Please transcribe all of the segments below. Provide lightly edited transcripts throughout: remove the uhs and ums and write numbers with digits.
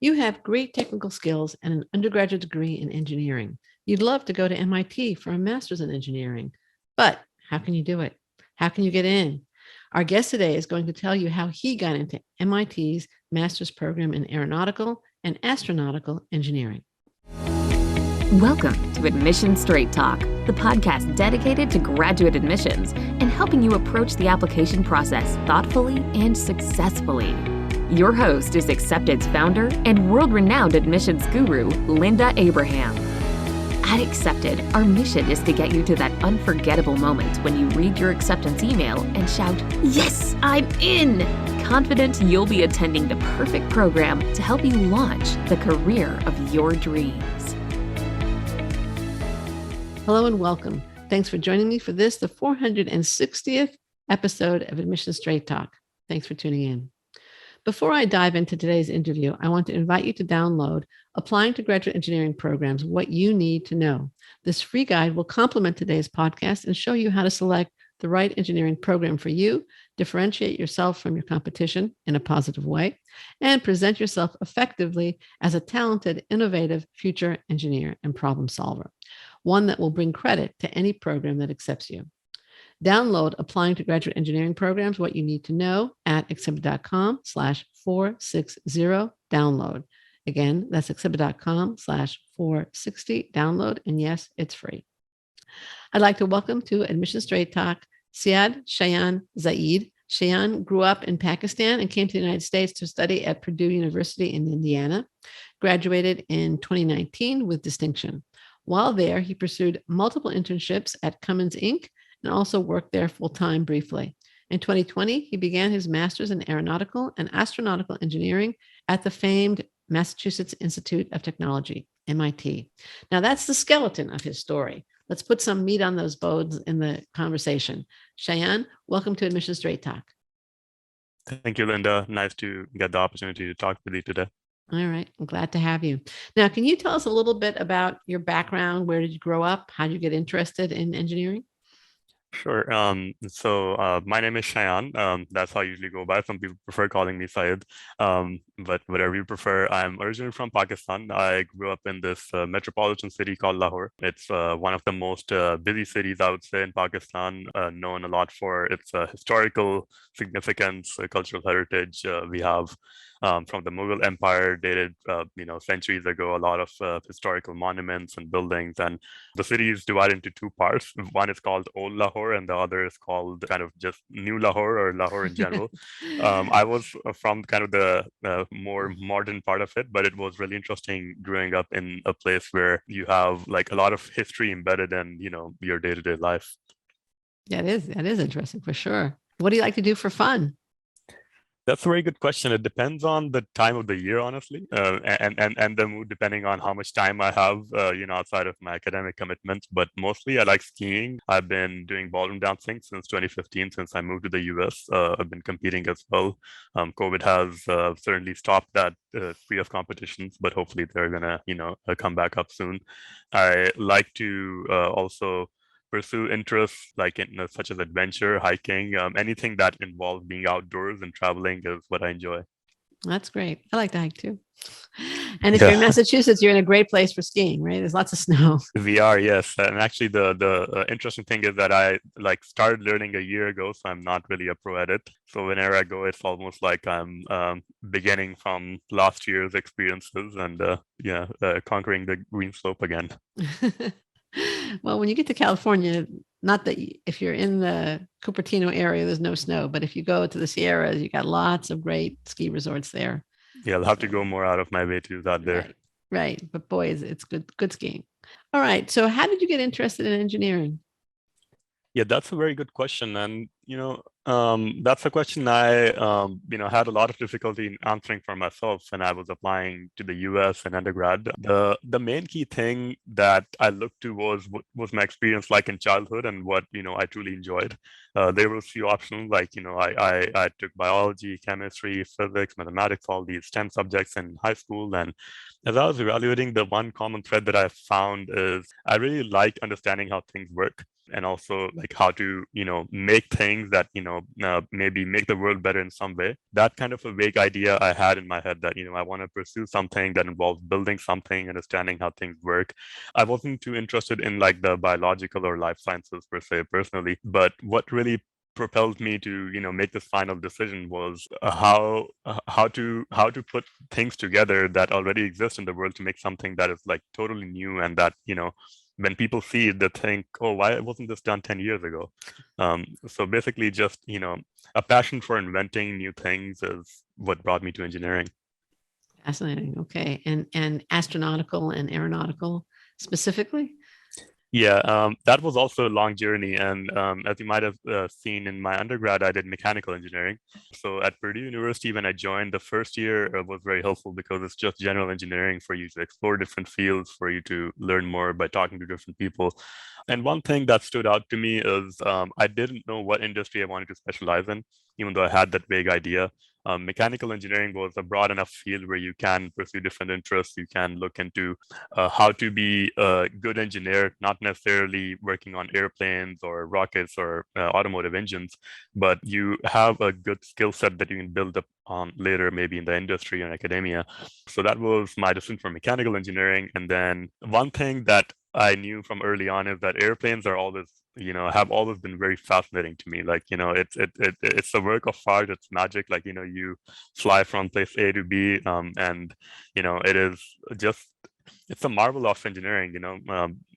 You have great technical skills and an undergraduate degree in engineering. You'd love to go to MIT for a master's in engineering, but how can you do it? How can you get in? Our guest today is going to tell you how he got into MIT's master's program in aeronautical and astronautical engineering. Welcome to Admission Straight Talk, the podcast dedicated to graduate admissions and helping you approach the application process thoughtfully and successfully. Your host is Accepted's founder and world-renowned admissions guru, Linda Abraham. At Accepted, our mission is to get you to that unforgettable moment when you read your acceptance email and shout, "Yes, I'm in!" Confident you'll be attending the perfect program to help you launch the career of your dreams. Hello and welcome. Thanks for joining me for this, the 460th episode of Admission Straight Talk. Thanks for tuning in. Before I dive into today's interview, I want to invite you to download Applying to Graduate Engineering Programs, What You Need to Know. This free guide will complement today's podcast and show you how to select the right engineering program for you, differentiate yourself from your competition in a positive way, and present yourself effectively as a talented, innovative future engineer and problem solver, one that will bring credit to any program that accepts you. Download Applying to Graduate Engineering Programs, What You Need to Know at accepted.com/460 download. Again, that's accepted.com/460 download. And yes, it's free. I'd like to welcome to Admission Straight Talk, Syed Shayan Zahid. Shayan grew up in Pakistan and came to the United States to study at Purdue University in Indiana, graduated in 2019 with distinction. While there, he pursued multiple internships at Cummins Inc., and also worked there full-time briefly. In 2020, he began his master's in aeronautical and astronautical engineering at the famed Massachusetts Institute of Technology, MIT. Now, that's the skeleton of his story. Let's put some meat on those bones in the conversation. Shayan, welcome to Admission Straight Talk. Thank you, Linda. Nice to get the opportunity to talk with you today. All right. I'm glad to have you. Now, can you tell us a little bit about your background? Where did you grow up? How did you get interested in engineering? Sure. So my name is Shayan. That's how I usually go by. Some people prefer calling me Syed, but whatever you prefer. I'm originally from Pakistan. I grew up in this metropolitan city called Lahore. It's one of the most busy cities, I would say, in Pakistan, known a lot for its historical significance, cultural heritage. We have from the Mughal Empire, dated centuries ago, a lot of historical monuments and buildings. And the city is divided into two parts. One is called Old Lahore, and the other is called kind of just New Lahore or Lahore in general. I was from kind of the more modern part of it, but it was really interesting growing up in a place where you have like a lot of history embedded in your day-to-day life. That is interesting for sure. What do you like to do for fun? That's a very good question. It depends on the time of the year, honestly, and the mood, depending on how much time I have, outside of my academic commitments. But mostly, I like skiing. I've been doing ballroom dancing since 2015, since I moved to the US. I've been competing as well. COVID has certainly stopped that free of competitions, but hopefully they're gonna, come back up soon. I like to also pursue interests like such as adventure, hiking, anything that involves being outdoors and traveling is what I enjoy. That's great. I like to hike too. And if you're in Massachusetts, you're in a great place for skiing, right? There's lots of snow. We are, yes. And actually, the interesting thing is that I started learning a year ago, so I'm not really a pro at it. So whenever I go, it's almost like I'm beginning from last year's experiences and conquering the green slope again. Well, when you get to California, not that if you're in the Cupertino area, there's no snow, but if you go to the Sierras, you got lots of great ski resorts there. Yeah, I'll have to go more out of my way to that there. Right. But boy, it's good skiing. All right. So how did you get interested in engineering? Yeah, that's a very good question. And, that's a question I, had a lot of difficulty in answering for myself when I was applying to the US and undergrad. The main key thing that I looked to was my experience like in childhood and what, I truly enjoyed. There were a few options like, I took biology, chemistry, physics, mathematics, all these STEM subjects in high school. And as I was evaluating, the one common thread that I found is I really liked understanding how things work. and also like how to, make things that, maybe make the world better in some way. That kind of a vague idea I had in my head that, I want to pursue something that involves building something, understanding how things work. I wasn't too interested in like the biological or life sciences per se personally, but what really propelled me to make this final decision was how to put things together that already exist in the world to make something that is like totally new, and that when people see it they think, oh, why wasn't this done 10 years ago? So basically just a passion for inventing new things is what brought me to engineering. Fascinating. Okay. And astronautical and aeronautical specifically? Yeah, that was also a long journey. And as you might have seen in my undergrad, I did mechanical engineering. So at Purdue University, when I joined, the first year was very helpful because it's just general engineering for you to explore different fields, for you to learn more by talking to different people. And one thing that stood out to me is I didn't know what industry I wanted to specialize in, even though I had that vague idea. Mechanical engineering was a broad enough field where you can pursue different interests. You can look into how to be a good engineer, not necessarily working on airplanes or rockets or automotive engines, but you have a good skill set that you can build up on later, maybe in the industry and academia. So that was my decision for mechanical engineering. And then one thing that I knew from early on is that airplanes are always, have always been very fascinating to me. Like, it's a work of art. It's magic. Like, you fly from place A to B, and it is just, it's a marvel of engineering.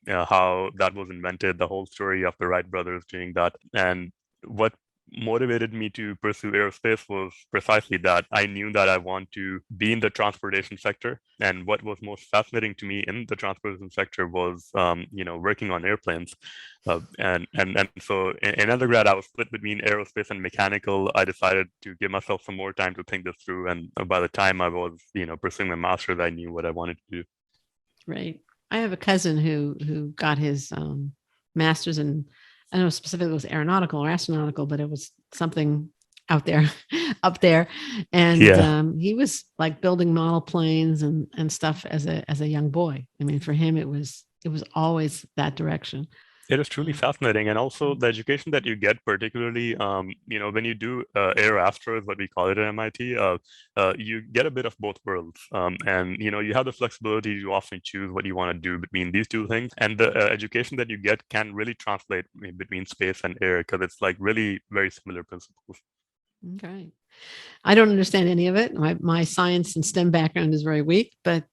How that was invented, the whole story of the Wright brothers doing that, and what motivated me to pursue aerospace was precisely that. I knew that I want to be in the transportation sector, and what was most fascinating to me in the transportation sector was, working on airplanes. And so in undergrad, I was split between aerospace and mechanical. I decided to give myself some more time to think this through, and by the time I was, pursuing my master's, I knew what I wanted to do. Right. I have a cousin who got his master's in, I don't know specifically it was aeronautical or astronautical, but it was something out there, up there, and Yeah. he was like building model planes and stuff as a young boy. I mean, for him, it was always that direction. It is truly fascinating, and also the education that you get, particularly, when you do air astro, is what we call it at MIT. You get a bit of both worlds, and you have the flexibility to often choose what you want to do between these two things. And the education that you get can really translate between space and air because it's like really very similar principles. Okay. I don't understand any of it. My science and STEM background is very weak, but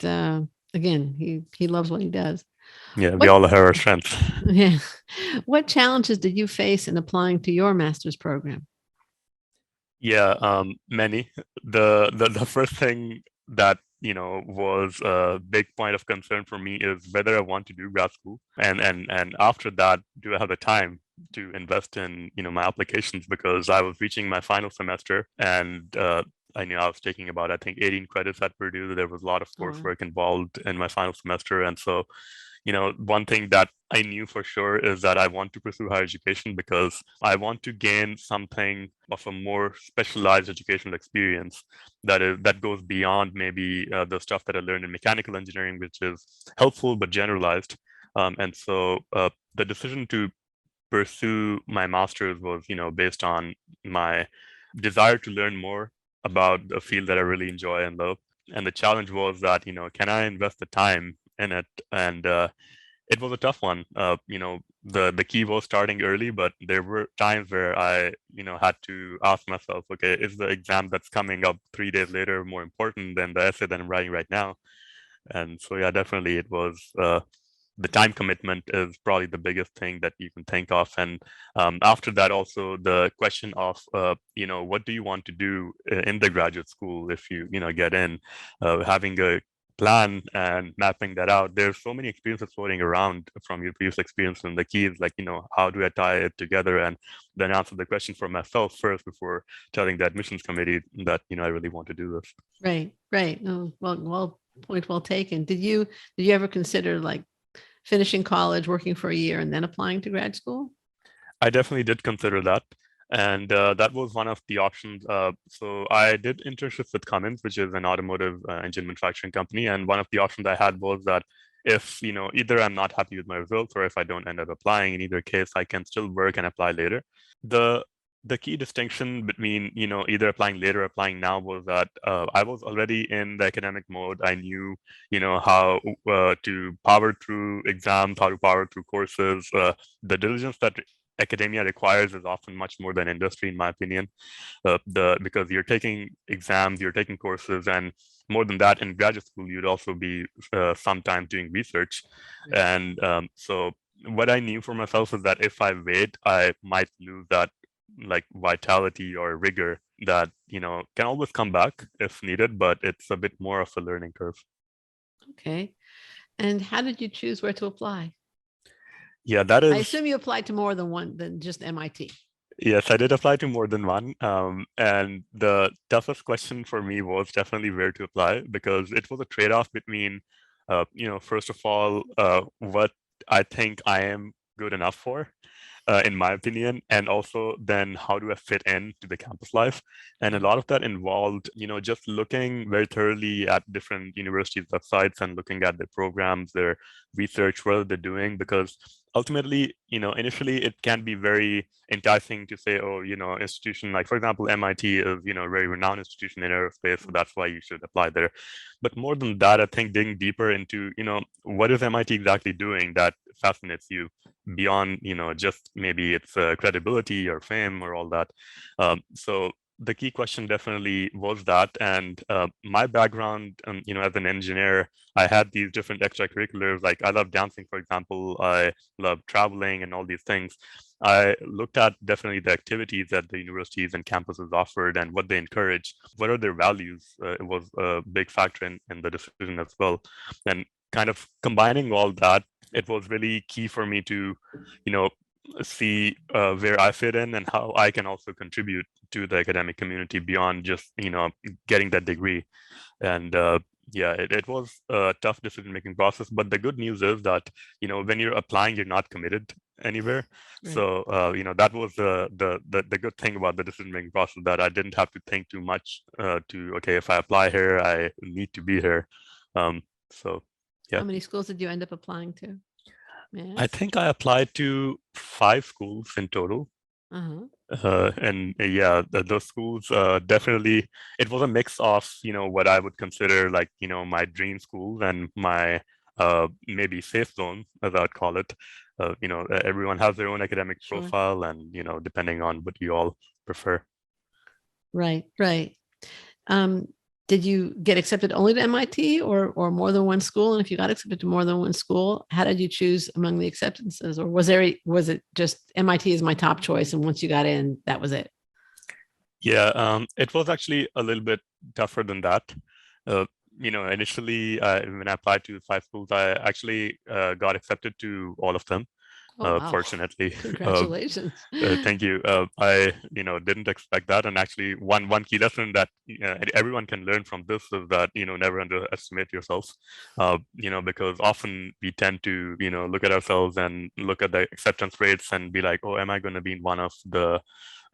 again, he loves what he does. Yeah, we What all have our strengths. yeah. What challenges did you face in applying to your master's program? Yeah, many. The first thing that was a big point of concern for me is whether I want to do grad school, and after that, do I have the time to invest in my applications, because I was reaching my final semester, and I knew I was taking about, I think, 18 credits at Purdue. There was a lot of Oh, wow. coursework involved in my final semester, and so one thing that I knew for sure is that I want to pursue higher education because I want to gain something of a more specialized educational experience that goes beyond maybe the stuff that I learned in mechanical engineering, which is helpful but generalized. And so the decision to pursue my master's was, based on my desire to learn more about a field that I really enjoy and love. And the challenge was that, can I invest the time in it? And it was a tough one. The key was starting early, but there were times where I, had to ask myself, okay, is the exam that's coming up 3 days later more important than the essay that I'm writing right now? And so, yeah, definitely it was. The time commitment is probably the biggest thing that you can think of. And after that, also the question of, what do you want to do in the graduate school if you, get in, having a plan and mapping that out. There's so many experiences floating around from your previous experience, and the key is like, how do I tie it together and then answer the question for myself first before telling the admissions committee that, I really want to do this. Right, right. Oh, point well taken. Did you ever consider like finishing college, working for a year, and then applying to grad school? I definitely did consider that. And that was one of the options. So I did internships with Cummins, which is an automotive engine manufacturing company. And one of the options I had was that if, either I'm not happy with my results or if I don't end up applying, in either case, I can still work and apply later. The key distinction between, either applying later or applying now was that I was already in the academic mode. I knew, how to power through exams, how to power through courses. The diligence that academia requires is often much more than industry, in my opinion. Because you're taking exams, you're taking courses, and more than that, in graduate school, you'd also be sometimes doing research. And so what I knew for myself is that if I wait, I might lose that like vitality or rigor that, can always come back if needed, but it's a bit more of a learning curve. Okay. And how did you choose where to apply? Yeah, that is. I assume you applied to more than one than just MIT. Yes, I did apply to more than one. And the toughest question for me was definitely where to apply, because it was a trade-off between, first of all, what I think I am good enough for, in my opinion, and also then how do I fit in to the campus life. And a lot of that involved, just looking very thoroughly at different universities' websites and looking at their programs, their research, what they're doing, because ultimately, initially it can be very enticing to say, oh, institution like, for example, MIT is, a very renowned institution in aerospace, so that's why you should apply there. But more than that, I think digging deeper into, what is MIT exactly doing that fascinates you beyond, just maybe its credibility or fame or all that. So the key question definitely was that. And my background, as an engineer, I had these different extracurriculars. Like I love dancing, for example. I love traveling and all these things. I looked at definitely the activities that the universities and campuses offered and what they encourage. What are their values? It was a big factor in the decision as well. And kind of combining all that, it was really key for me to, see where I fit in and how I can also contribute to the academic community beyond just, getting that degree. And yeah, it was a tough decision-making process. But the good news is that, when you're applying, you're not committed anywhere. Right. So, that was the good thing about the decision-making process, that I didn't have to think too much okay, if I apply here, I need to be here. So, yeah. How many schools did you end up applying to? I think I applied to 5 schools in total. And yeah, those schools definitely, it was a mix of, what I would consider like, my dream schools and my maybe safe zone, as I would call it. Everyone has their own academic profile, and, depending on what you all prefer. Right, right. Did you get accepted only to MIT or more than one school? And if you got accepted to more than one school, how did you choose among the acceptances? Or was it just MIT is my top choice, and once you got in, that was it? Yeah, it was actually a little bit tougher than that. Initially, when I applied to 5 schools, I actually got accepted to all of them. Oh, wow. Fortunately. Congratulations. Thank you. I didn't expect that. And actually one key lesson that everyone can learn from this is that, never underestimate yourself. Because often we tend to, look at ourselves and look at the acceptance rates and be like, oh, am I going to be in one of the,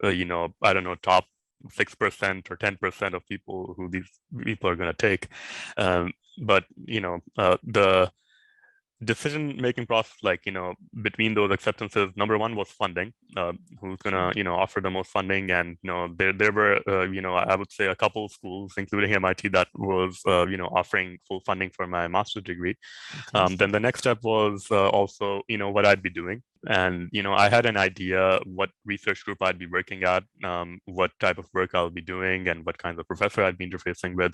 I don't know, top 6% or 10% of people who these people are going to take. But the decision-making process, like, between those acceptances, number one was funding. Who's gonna, offer the most funding? And, there were, I would say a couple of schools, including MIT, that was, offering full funding for my master's degree. Then the next step was also, what I'd be doing. And, I had an idea what research group I'd be working at, what type of work I'll be doing, and what kinds of professor I'd be interfacing with.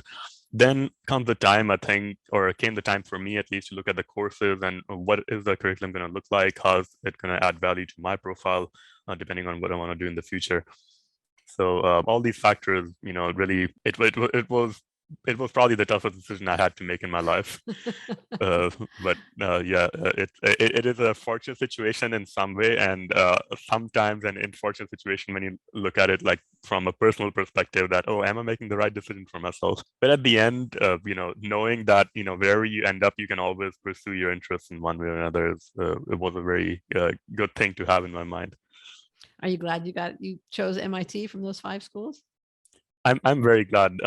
Then comes the time, I think, or came the time for me at least, to look at the courses and what is the curriculum going to look like, how's it going to add value to my profile, depending on what I want to do in the future. So all these factors, really, it was probably the toughest decision I had to make in my life. But yeah, it is a fortunate situation in some way, and sometimes an unfortunate situation when you look at it like from a personal perspective, that, oh, am I making the right decision for myself? But at the end, knowing that, wherever you end up, you can always pursue your interests in one way or another, it was a very good thing to have in my mind. Are you glad you chose MIT from those 5 schools? I'm very glad,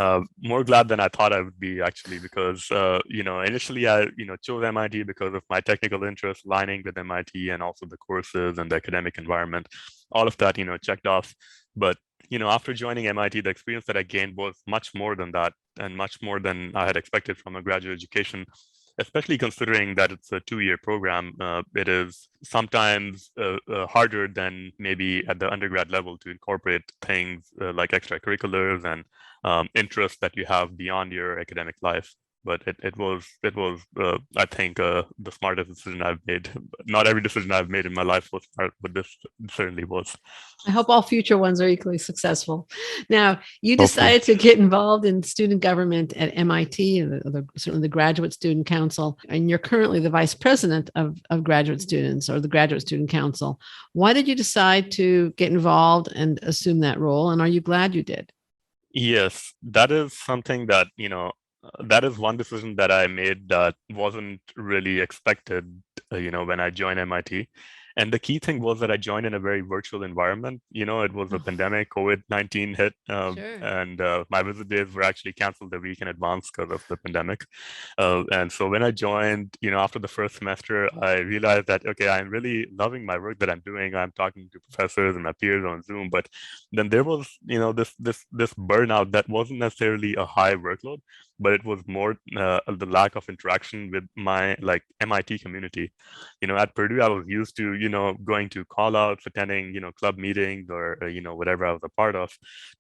more glad than I thought I would be actually, because initially I chose MIT because of my technical interest aligning with MIT and also the courses and the academic environment. All of that, checked off. But after joining MIT, the experience that I gained was much more than that, and much more than I had expected from a graduate education. Especially considering that it's a 2-year program, it is sometimes harder than maybe at the undergrad level to incorporate things like extracurriculars and interests that you have beyond your academic life. But it was I think the smartest decision I've made. Not every decision I've made in my life was smart, but this certainly was. I hope all future ones are equally successful. Now, you Hopefully. decided to get involved in student government at MIT, certainly the Graduate Student Council, and you're currently the vice president of graduate students or the Graduate Student Council. Why did you decide to get involved and assume that role? And are you glad you did? Yes, that is something that, that is one decision that I made that wasn't really expected, when I joined MIT. And the key thing was that I joined in a very virtual environment. It was a Oh, pandemic, COVID-19 hit, sure. and my visit days were actually canceled a week in advance because of the pandemic. And so when I joined, after the first semester, I realized that, okay, I'm really loving my work that I'm doing. I'm talking to professors and my peers on Zoom, but then there was, this burnout that wasn't necessarily a high workload, but it was more the lack of interaction with my like MIT community. At Purdue, I was used to, going to call outs, attending, club meetings or, whatever I was a part of,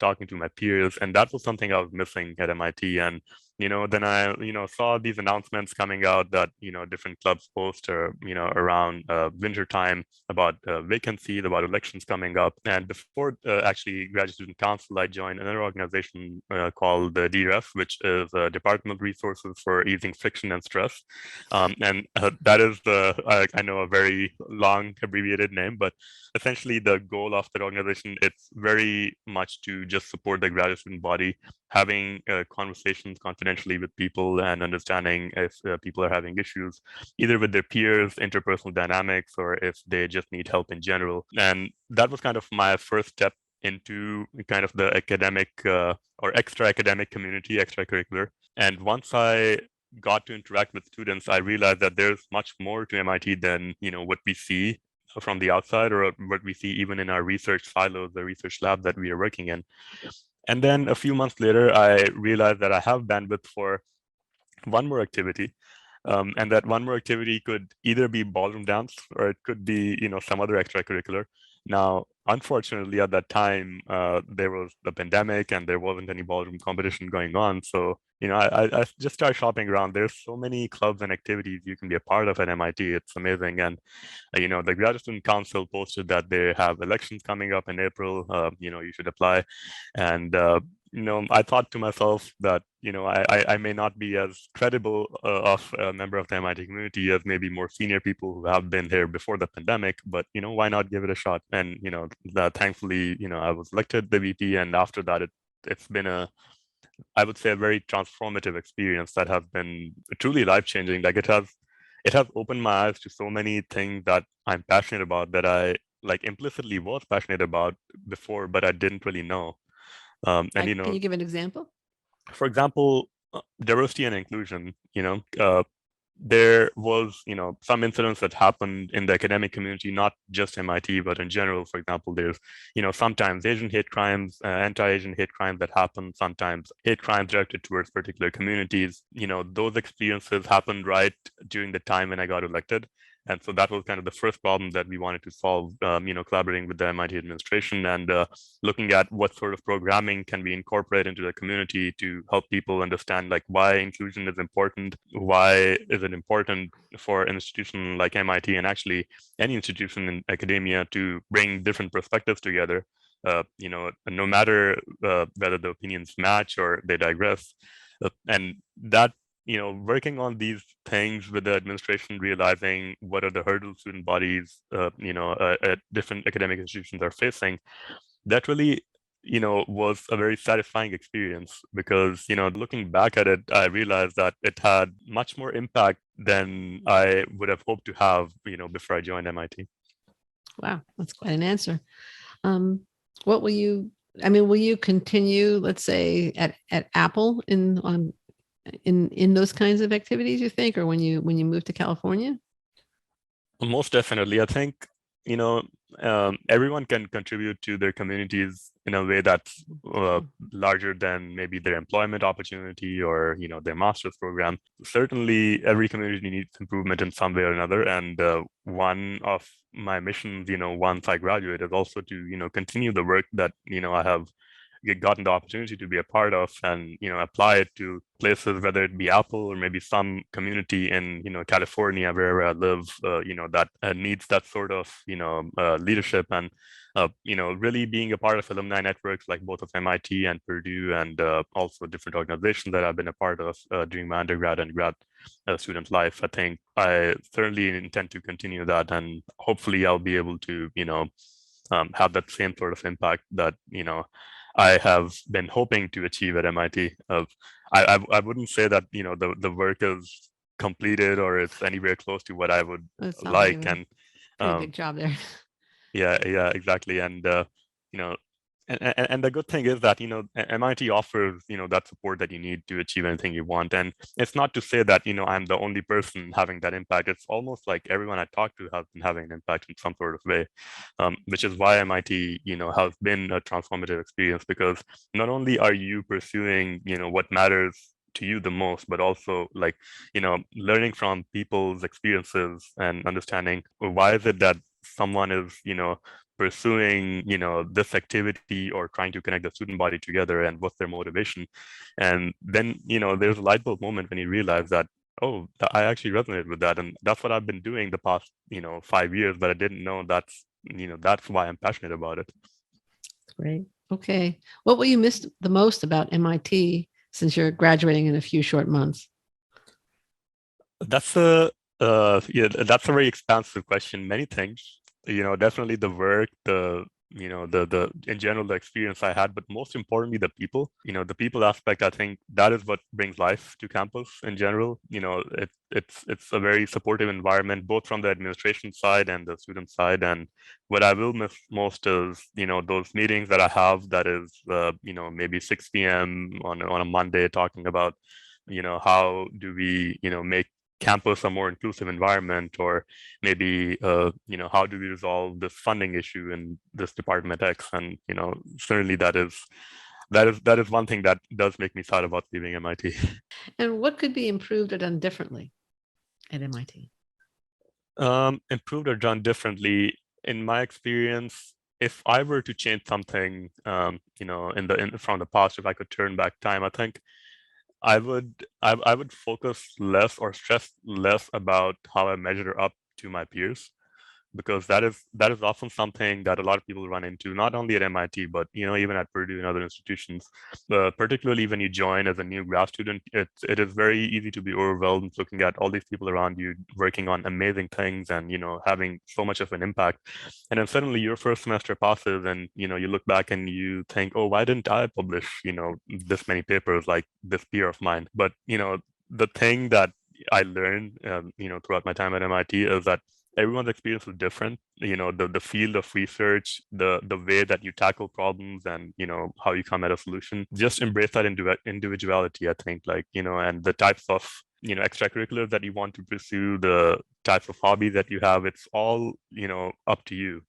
talking to my peers. And that was something I was missing at MIT. And then I saw these announcements coming out that different clubs post or around winter time about vacancies, about elections coming up. And before actually graduate student council, I joined another organization called the DREF, which is Department of Resources for Easing Friction and Stress. And that is I know a very long abbreviated name, but essentially the goal of that organization, it's very much to just support the graduate student body, having conversations confidentially with people and understanding if people are having issues, either with their peers, interpersonal dynamics, or if they just need help in general. And that was kind of my first step into kind of the academic or extra academic community, extracurricular. And once I got to interact with students, I realized that there's much more to MIT than what we see from the outside or what we see even in our research silos, the research lab that we are working in. And then a few months later, I realized that I have bandwidth for one more activity. And that one more activity could either be ballroom dance or it could be, some other extracurricular. Now, unfortunately, at that time, there was the pandemic and there wasn't any ballroom competition going on. So, I just started shopping around. There's so many clubs and activities you can be a part of at MIT. It's amazing. And, the Graduate Student Council posted that they have elections coming up in April. You should apply. And, I thought to myself that, I may not be as credible of a member of the MIT community as maybe more senior people who have been here before the pandemic, but, why not give it a shot? And, thankfully, I was elected the VP, and after that, it's been I would say, a very transformative experience that has been truly life-changing. Like it has opened my eyes to so many things that I'm passionate about that I like implicitly was passionate about before, but I didn't really know. And Can you give an example? for example, diversity and inclusion, there was, some incidents that happened in the academic community, not just MIT, but in general. For example, there's, sometimes Asian hate crimes, anti-Asian hate crimes that happen, sometimes hate crimes directed towards particular communities. Those experiences happened right during the time when I got elected. And so that was kind of the first problem that we wanted to solve, collaborating with the MIT administration and looking at what sort of programming can we incorporate into the community to help people understand like why inclusion is important, why is it important for an institution like MIT and actually any institution in academia to bring different perspectives together, no matter whether the opinions match or they digress. And that working on these things with the administration, realizing what are the hurdles student bodies, at different academic institutions are facing, that really, was a very satisfying experience because, looking back at it, I realized that it had much more impact than I would have hoped to have, before I joined MIT. Wow, that's quite an answer. What will you I mean, will you continue, let's say, at Apple in those kinds of activities, you think, or when you move to California? Most definitely. I think, you know, everyone can contribute to their communities in a way that's larger than maybe their employment opportunity or, their master's program. Certainly, every community needs improvement in some way or another. And one of my missions, once I graduate, is also to, continue the work that, I have gotten the opportunity to be a part of and apply it to places, whether it be Apple or maybe some community in California wherever I live, that needs that sort of leadership and really being a part of alumni networks like both of MIT and Purdue and also different organizations that I've been a part of during my undergrad and grad student life. I think I certainly intend to continue that, and hopefully I'll be able to have that same sort of impact that I have been hoping to achieve at MIT. I wouldn't say that the work is completed or it's anywhere close to what I would It sounds like you like, have a and pretty big job there. yeah, exactly. And you know, and the good thing is that MIT offers that support that you need to achieve anything you want. And it's not to say that I'm the only person having that impact. It's almost like everyone I talk to has been having an impact in some sort of way, which is why MIT has been a transformative experience, because not only are you pursuing what matters to you the most, but also like learning from people's experiences and understanding why is it that someone is pursuing this activity or trying to connect the student body together, and what's their motivation. And then there's a light bulb moment when you realize that, oh, I actually resonate with that, and that's what I've been doing the past 5 years, but I didn't know that's why I'm passionate about it. Great. Okay. What will you miss the most about MIT since you're graduating in a few short months? That's that's a very expansive question. Many things, definitely the work, the the in general the experience I had, but most importantly the people. The people aspect. I think that is what brings life to campus in general. It's a very supportive environment, both from the administration side and the student side. And what I will miss most is those meetings that I have. That is maybe 6 p.m. on a Monday, talking about how do we make campus a more inclusive environment, or maybe how do we resolve this funding issue in this department X. And certainly that is one thing that does make me sad about leaving MIT. And what could be improved or done differently at MIT? Improved or done differently, in my experience, if I were to change something from the past, if I could turn back time, I think I would focus less or stress less about how I measure up to my peers, because that is often something that a lot of people run into, not only at MIT, but even at Purdue and other institutions. Particularly when you join as a new grad student, it is very easy to be overwhelmed looking at all these people around you working on amazing things and having so much of an impact. And then suddenly your first semester passes, and you look back and you think, oh, why didn't I publish this many papers like this peer of mine? But the thing that I learned throughout my time at MIT is that everyone's experience is different. The field of research, the way that you tackle problems, and how you come at a solution. Just embrace that individuality, I think, and the types of extracurriculars that you want to pursue, the types of hobbies that you have. It's all up to you.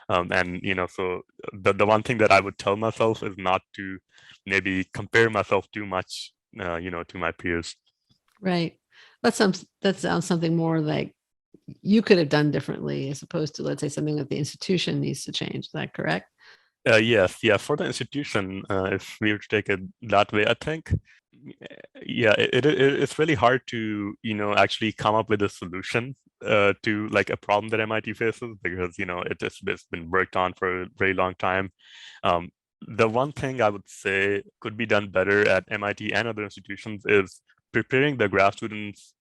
And so the one thing that I would tell myself is not to maybe compare myself too much, to my peers. Right. That sounds something more like you could have done differently, as opposed to, let's say, something that the institution needs to change. Is that correct? Yes, yeah. For the institution, if we were to take it that way, I think, yeah, it's really hard to actually come up with a solution to like a problem that MIT faces, because it's been worked on for a very long time. The one thing I would say could be done better at MIT and other institutions is preparing the grad students,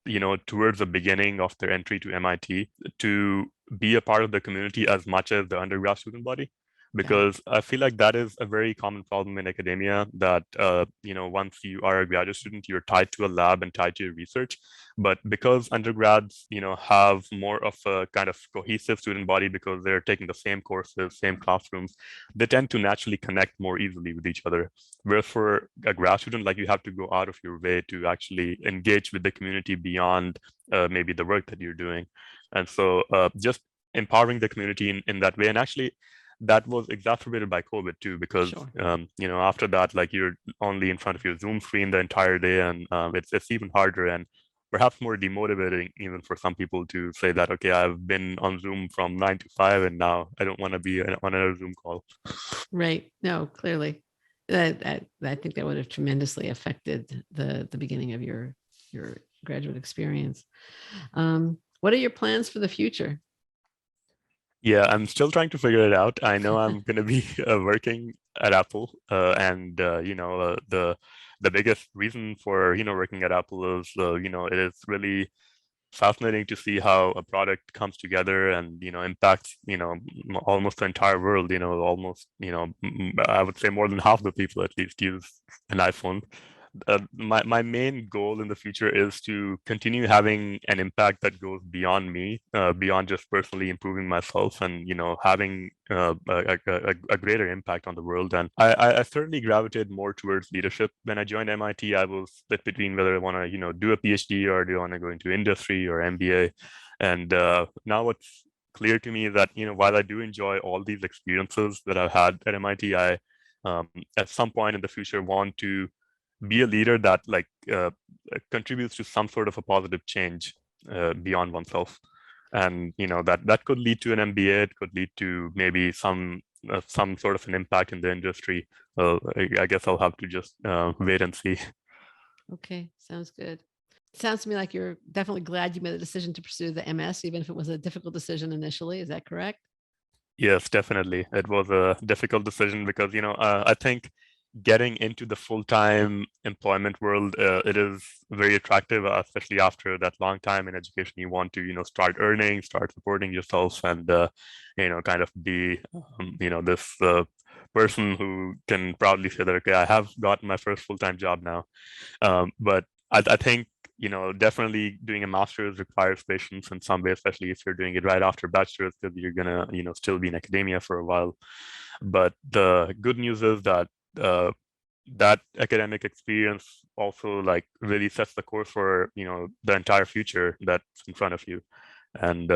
towards the beginning of their entry to MIT, to be a part of the community as much as the undergrad student body. because I feel like that is a very common problem in academia that, once you are a graduate student, you're tied to a lab and tied to your research. But because undergrads, have more of a kind of cohesive student body because they're taking the same courses, same classrooms, they tend to naturally connect more easily with each other. Whereas for a grad student, like you have to go out of your way to actually engage with the community beyond maybe the work that you're doing. And so just empowering the community in that way. And actually, that was exacerbated by COVID too, because Sure. After that, like you're only in front of your Zoom screen the entire day, and it's even harder and perhaps more demotivating even for some people to say that, okay, I've been on Zoom from 9 to 5, and now I don't want to be on another Zoom call. Right. No, clearly. I think that would have tremendously affected the beginning of your graduate experience. What are your plans for the future? Yeah, I'm still trying to figure it out. I know I'm going to be working at Apple, and the biggest reason for working at Apple is it is really fascinating to see how a product comes together and impacts almost the entire world. Almost I would say more than half the people at least use an iPhone. My main goal in the future is to continue having an impact that goes beyond me, beyond just personally improving myself, and having a greater impact on the world. And I certainly gravitated more towards leadership when I joined MIT. I was split between whether I want to do a PhD or do I want to go into industry or MBA. And now what's clear to me is that while I do enjoy all these experiences that I've had at MIT, I at some point in the future want to be a leader that contributes to some sort of a positive change beyond oneself. And that could lead to an MBA. It could lead to maybe some sort of an impact in the industry. I guess I'll have to just wait and see. Okay, sounds good. Sounds to me like you're definitely glad you made the decision to pursue the MS, even if it was a difficult decision initially. Is that correct? Yes, definitely. It was a difficult decision because I think getting into the full-time employment world, it is very attractive, especially after that long time in education. You want to start earning, start supporting yourself, and kind of be this person who can proudly say that, okay, I have gotten my first full-time job now. But I think definitely doing a master's requires patience in some way, especially if you're doing it right after bachelor's, because you're gonna still be in academia for a while. But the good news is that that academic experience also really sets the course for the entire future that's in front of you. And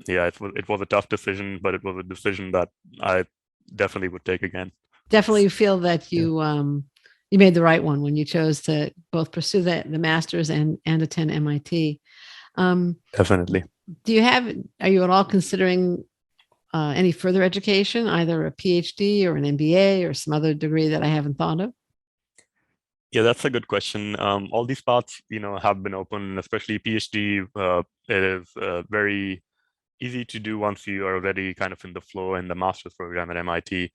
yeah, it was a tough decision, but it was a decision that I definitely would take again. Definitely feel that Yeah. you made the right one when you chose to both pursue the master's and attend MIT. Definitely. Are you at all considering any further education, either a PhD or an MBA or some other degree that I haven't thought of? Yeah, that's a good question. All these paths, have been open, especially PhD. It is very easy to do once you are already kind of in the flow in the master's program at MIT.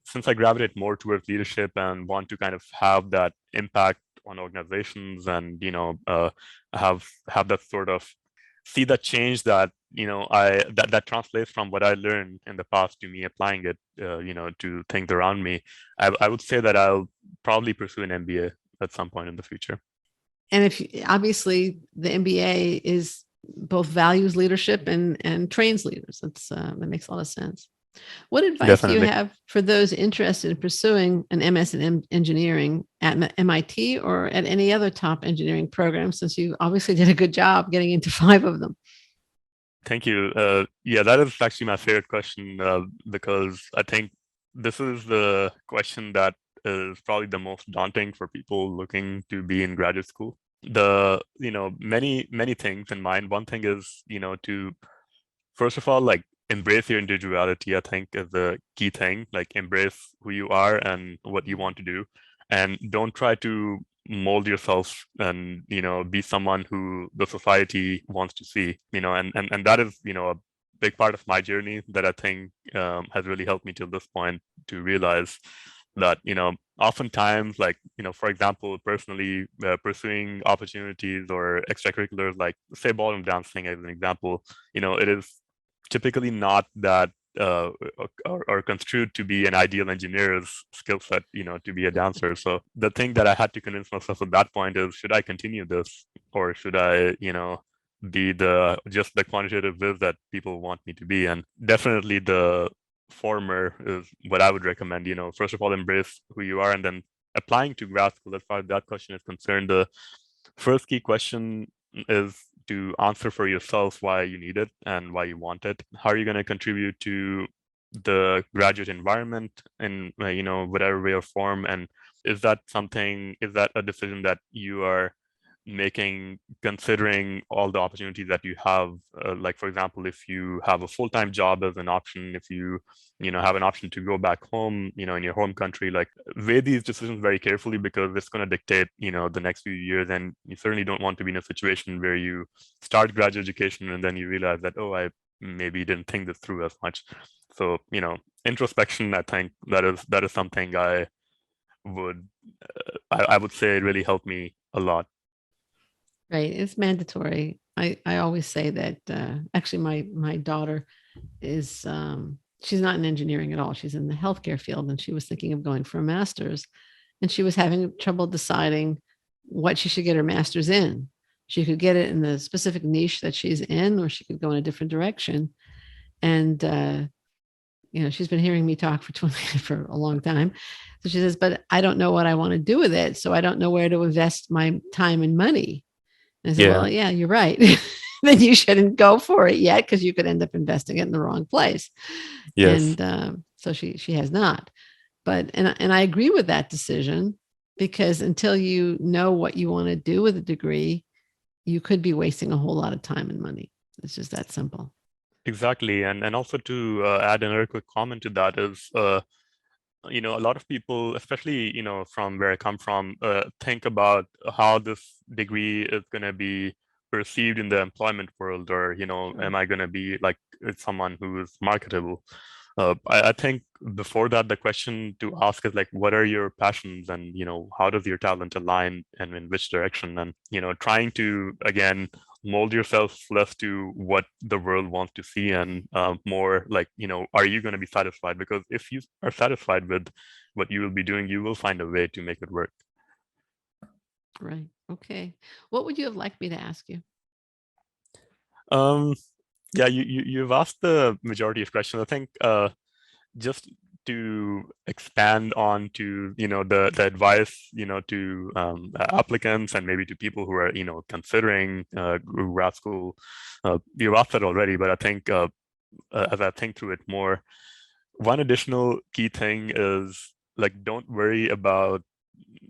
Since I gravitate more towards leadership and want to kind of have that impact on organizations and have that sort of see that change that that translates from what I learned in the past to me applying it to things around me. I would say that I'll probably pursue an MBA at some point in the future. And obviously the MBA is both values leadership and trains leaders. That makes a lot of sense. What advice do you Definitely. have for those interested in pursuing an MS in engineering at MIT or at any other top engineering program, since you obviously did a good job getting into 5 of them? Thank you. Yeah, that is actually my favorite question because I think this is the question that is probably the most daunting for people looking to be in graduate school. Many things in mind. One thing is, to first of all, embrace your individuality, I think is the key thing. Embrace who you are and what you want to do. And don't try to mold yourself and, be someone who the society wants to see, and that is, a big part of my journey that I think has really helped me till this point to realize that, oftentimes, for example, personally pursuing opportunities or extracurriculars, like say ballroom dancing as an example, it is typically not that or construed to be an ideal engineer's skill set, to be a dancer. So the thing that I had to convince myself at that point is, should I continue this, or should I, be just the quantitative whiz that people want me to be? And definitely the former is what I would recommend. First of all, embrace who you are, and then applying to grad school, as far as that question is concerned, the first key question is to answer for yourself why you need it and why you want it. How are you going to contribute to the graduate environment in whatever way or form? And is that a decision that you are making considering all the opportunities that you have? Like, for example, if you have a full-time job as an option, if you have an option to go back home, in your home country, like, weigh these decisions very carefully, because it's going to dictate the next few years. And you certainly don't want to be in a situation where you start graduate education and then you realize that, oh, I maybe didn't think this through as much. So introspection, I think that is something I would say really helped me a lot. Right. It's mandatory. I always say that actually my daughter is she's not in engineering at all. She's in the healthcare field, and she was thinking of going for a master's, and she was having trouble deciding what she should get her master's in. She could get it in the specific niche that she's in, or she could go in a different direction. And she's been hearing me talk for a long time. So she says, but I don't know what I want to do with it. So I don't know where to invest my time and money. And I said, well, yeah, you're right. Then you shouldn't go for it yet, because you could end up investing it in the wrong place. Yes. And so she has not. But and I agree with that decision, because until you know what you want to do with a degree, you could be wasting a whole lot of time and money. It's just that simple. Exactly. And also to add another quick comment to that is, a lot of people, especially, from where I come from, think about how this degree is going to be perceived in the employment world, or, Sure. am I going to be like someone who is marketable? I think before that, the question to ask is like, what are your passions, and, how does your talent align, and in which direction? And, trying to, again, mold yourself less to what the world wants to see, and more like, are you going to be satisfied? Because if you are satisfied with what you will be doing, you will find a way to make it work. Right. Okay. What would you have liked me to ask you? Yeah, you've asked the majority of questions. I think just to expand on to the advice to applicants, and maybe to people who are considering grad school. You've asked that already, but I think as I think through it more, one additional key thing is, like, don't worry about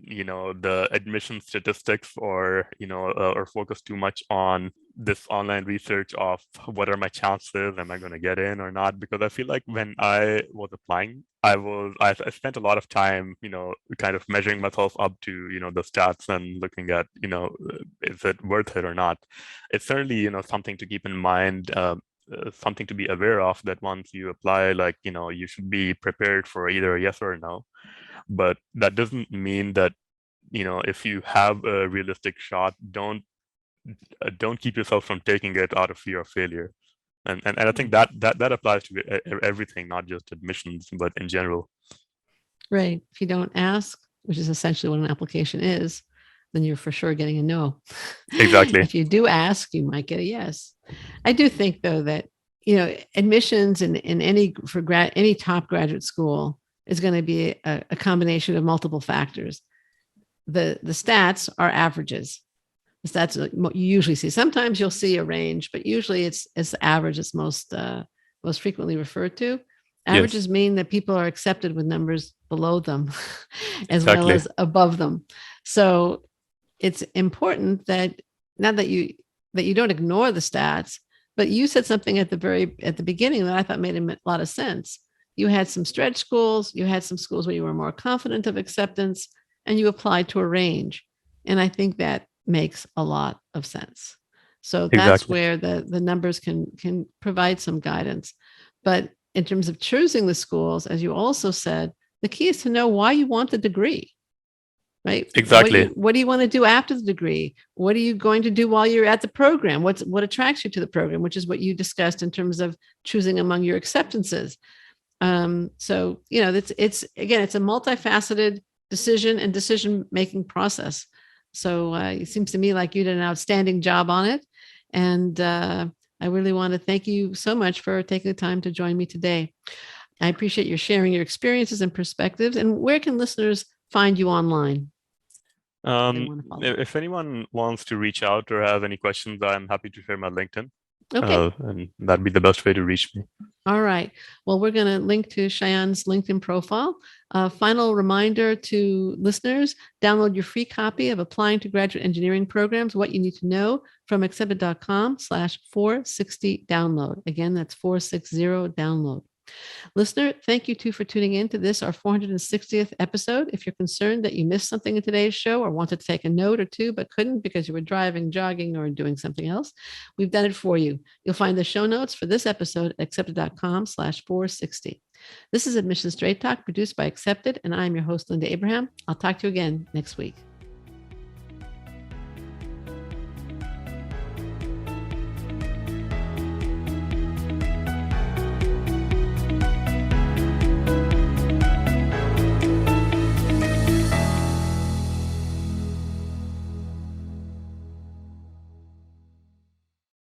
the admission statistics, or or focus too much on this online research of what are my chances, am I going to get in or not? Because I feel like when I was applying, I spent a lot of time kind of measuring myself up to the stats, and looking at is it worth it or not. It's certainly something to keep in mind, something to be aware of, that once you apply, like you should be prepared for either a yes or a no. But that doesn't mean that if you have a realistic shot, don't keep yourself from taking it out of fear of failure. And I think that applies to everything, not just admissions, but in general. Right. If you don't ask, which is essentially what an application is, then you're for sure getting a no. Exactly. If you do ask, you might get a yes. I do think, though, that admissions in any top graduate school is going to be a combination of multiple factors. The stats are averages. The stats you usually see. Sometimes you'll see a range, but usually it's the average that's most frequently referred to. Averages Yes. mean that people are accepted with numbers below them as Exactly. well as above them. So it's important that not that you don't ignore the stats, but you said something at the beginning that I thought made a lot of sense. You had some stretch schools, you had some schools where you were more confident of acceptance, and you applied to a range. And I think that makes a lot of sense. So that's Exactly. where the numbers can provide some guidance. But in terms of choosing the schools, as you also said, the key is to know why you want the degree. right? Exactly. What do you want to do after the degree? What are you going to do while you're at the program? What attracts you to the program, which is what you discussed in terms of choosing among your acceptances. So, it's again, it's a multifaceted decision-making process. So it seems to me like you did an outstanding job on it. And I really want to thank you so much for taking the time to join me today. I appreciate your sharing your experiences and perspectives. And where can listeners find you online? If anyone wants to reach out or have any questions, I'm happy to share my LinkedIn. Okay. And that'd be the best way to reach me. All right. Well, we're going to link to Shayan's LinkedIn profile. Final reminder to listeners, download your free copy of Applying to Graduate Engineering Programs, What You Need to Know from accepted.com/460 download. Again, that's 460 download. Listener, thank you too for tuning in to this, our 460th episode. If you're concerned that you missed something in today's show or wanted to take a note or two, but couldn't because you were driving, jogging, or doing something else, we've done it for you. You'll find the show notes for this episode at accepted.com/460. This is Admission Straight Talk produced by Accepted, and I'm your host, Linda Abraham. I'll talk to you again next week.